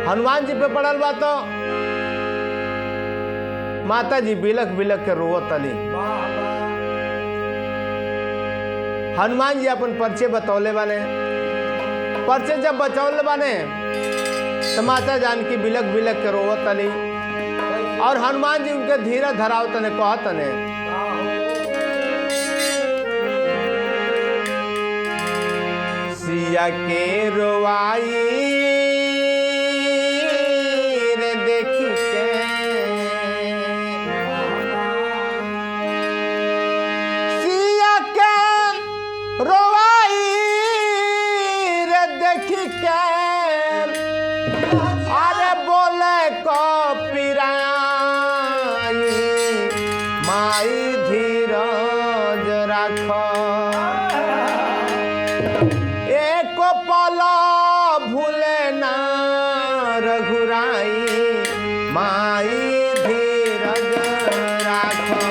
हनुमान जी पे पड़ल बा तो माता जी बिलख बिलख के रोवत तली। हनुमान जी अपन पर्चे बतौले बाने। पर्चे जब बतौले बाने तो माता जानकी बिलख बिलख के रोवत तली और हनुमान जी उनके धीरे धराव तने कहत तने सिया के रोवाई रे देखी के सिया के रोवाई रे देखी के अरे बोले को पिराई माई धीरज राखो भूले ना रघुराई माई धीरज राखो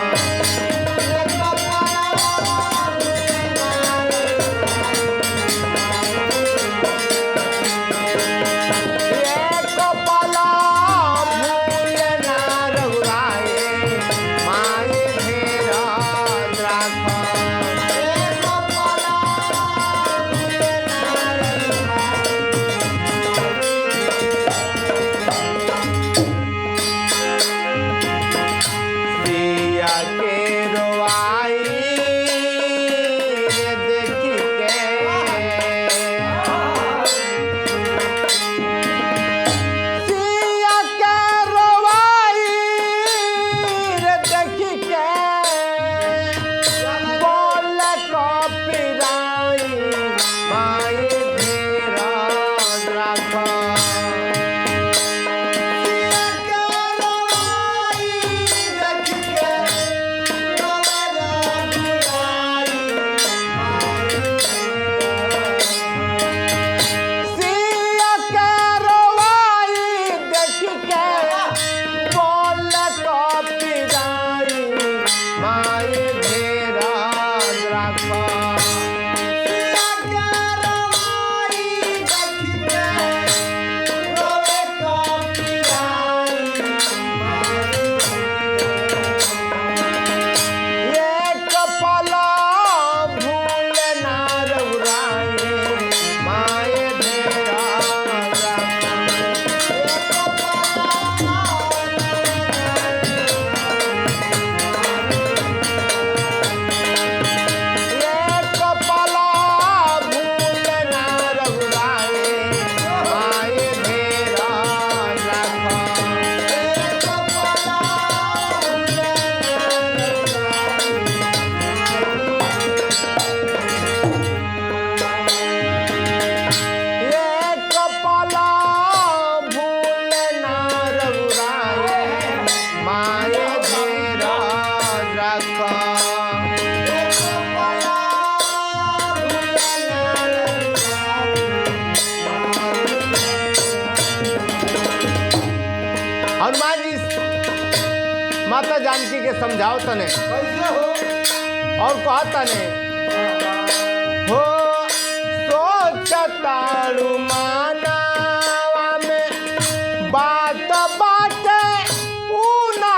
एक पला भूले ना रघुराई माई धीरज राखो हनुमान जी माता जानकी के समझाओ तने और कहा तने हो सोचताड़ू मानावा में बात बाटे ऊना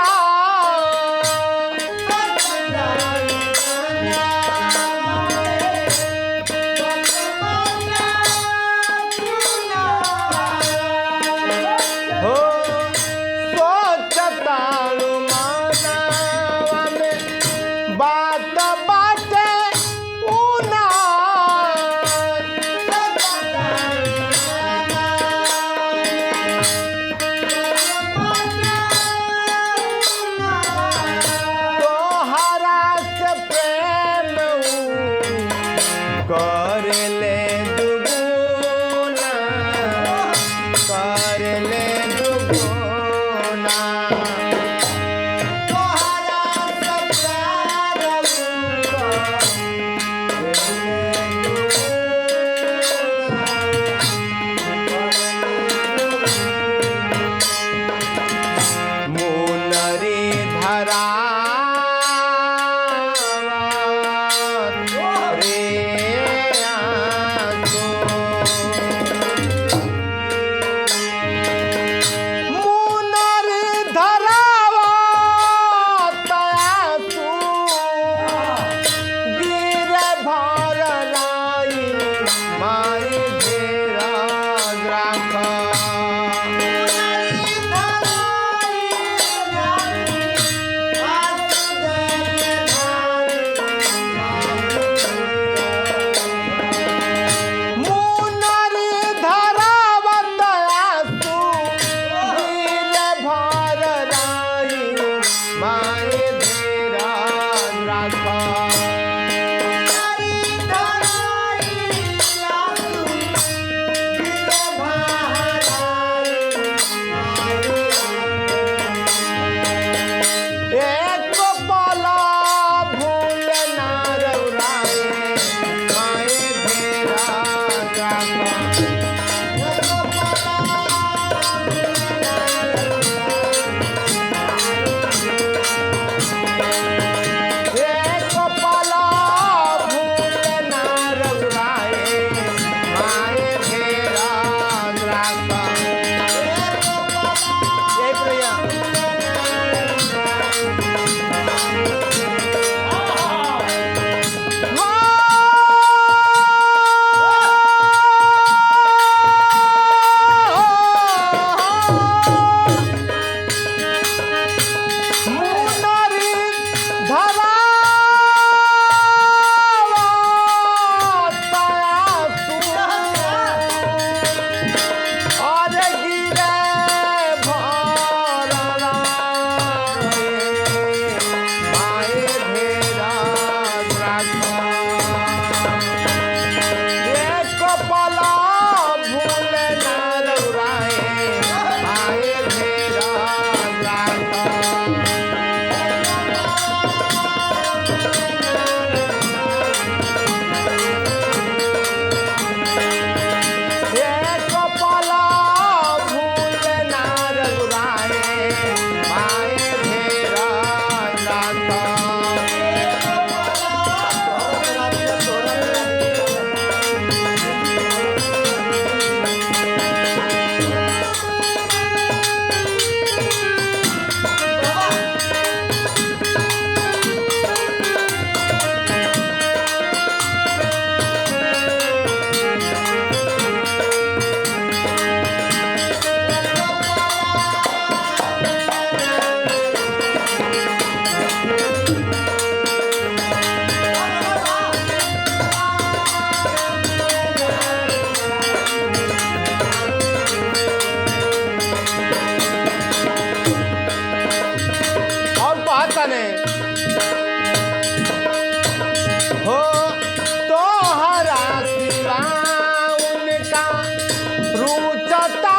रुचता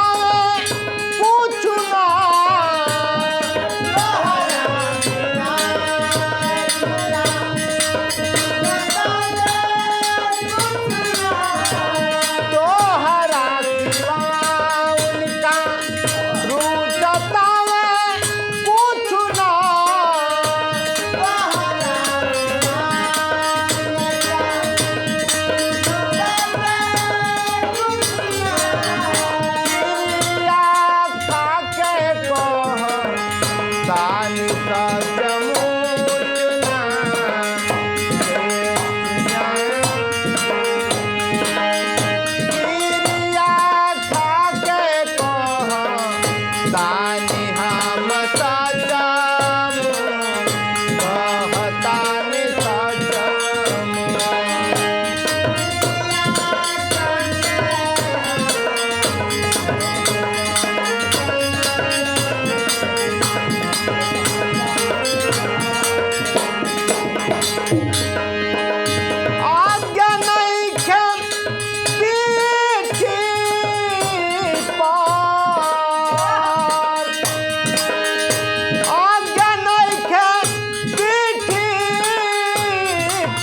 कुछ ना तोहरा सिवा उनका रुचता कुछ ना क्रिया खाके कह दानी का जमुना क्रिया खाके कह दानी हम सजम कहतानी सजम आज्ञा नइखे पीठी पर आज्ञा नइखे पीठी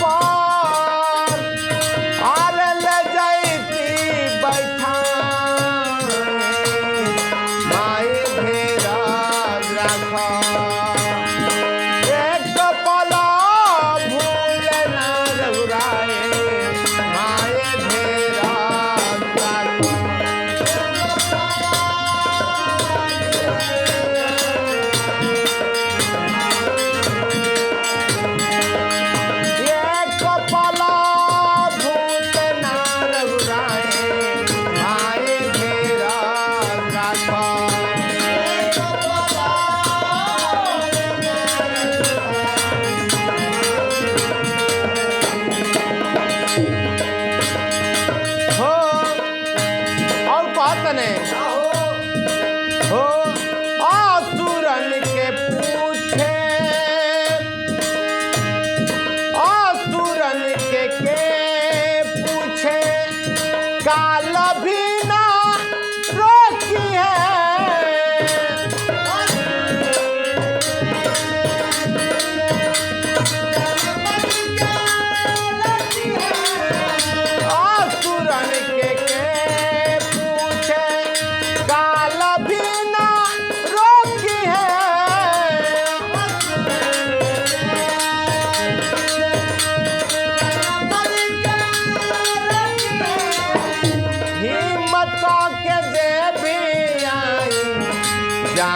पर आरे ले जैती बैठाई माई घेरा राख एक पला भूल ना रघुराए माए घेरा राख एक पला भूल ना रघुराए माए घेरा राख हो और कहतने हो असुरन के पूछे असुरन के पूछे काल भी ना रोकी असुरन के पूछे काल भी ना रोकी हिम्मत के जे भी आई जा